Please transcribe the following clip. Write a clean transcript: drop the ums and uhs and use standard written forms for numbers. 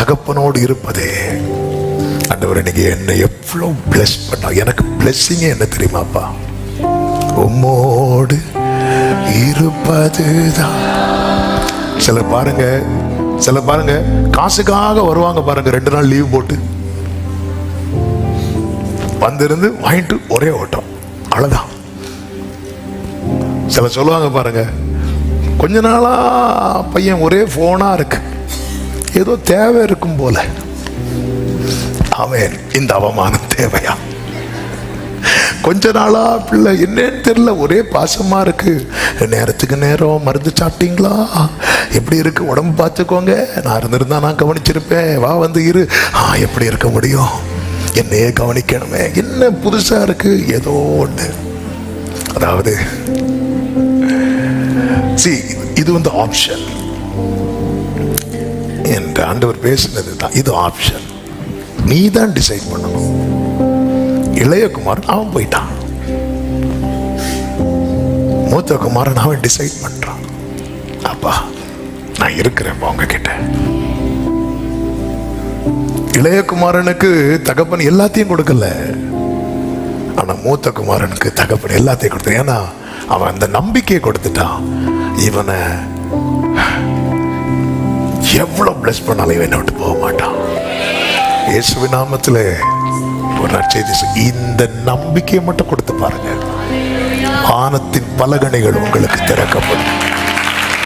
தகப்பனோடு இருப்பதே. ஆண்டவர் இன்னைக்கு என்னை எவ்வளவு பிளஸ் பண்ணா. எனக்கு பிளஸ்ஸிங்கே என்ன தெரியுமாப்பா? உம்மோடு இருப்பதுதான். சில பாருங்க காசுக்காக வருவாங்க பாருங்க, 2 நாள் லீவ் போட்டு வந்திருந்து வாங்கிட்டு ஒரே ஓட்டம், அவ்வளவுதான். சில சொல்லுவாங்க பாருங்க, கொஞ்ச நாளா பையன் ஒரே போனா இருக்கு, ஏதோ தேவை இருக்கும் போல. அவன் இந்த அவமானம் தேவையா? கொஞ்ச நாளா பிள்ளை என்னன்னு தெரியல, ஒரே பாசமா இருக்கு. நேரத்துக்கு நேரம் மருந்து சாப்பிட்டீங்களா, எப்படி இருக்கு, உடம்பு பார்த்துக்கோங்க, நான் இருந்திருந்தா நான் கவனிச்சிருப்பேன், வா வந்து இரு. எப்படி இருக்க முடியும், என்னையே கவனிக்கணுமே, என்ன புதுசா இருக்கு, ஏதோ ஒண்ணு. அதாவது இது வந்து ஆப்ஷன். என்ற ஆண்டவர் பேசினது தான், இது ஆப்ஷன். நீ தான் டிசைட் பண்ணணும். இளையகுமாரன் அவன் போயிட்டான், மூத்த குமாரன் அவன் டிசைட் பண்றான். அப்பா நான் இருக்கிறேன் உங்ககிட்ட. இளையகுமாரனுக்கு தகப்பன் எல்லாத்தையும் கொடுக்கல, ஆனா மூத்த குமாரனுக்கு தகப்பன் எல்லாத்தையும் கொடுத்த. ஏன்னா அவன் அந்த நம்பிக்கையை கொடுத்துட்டான், இவனை எவ்வளவு பிளஸ் பண்ணாலும் இவன் விட்டு போக மாட்டான். இயேசுவின் நாமத்திலே ஒரு நற்செய்தி, இந்த நம்பிக்கையை மட்டும் கொடுத்து பாருங்க, வானத்தின் பலகணிகள் உங்களுக்கு திறக்கப்படும்.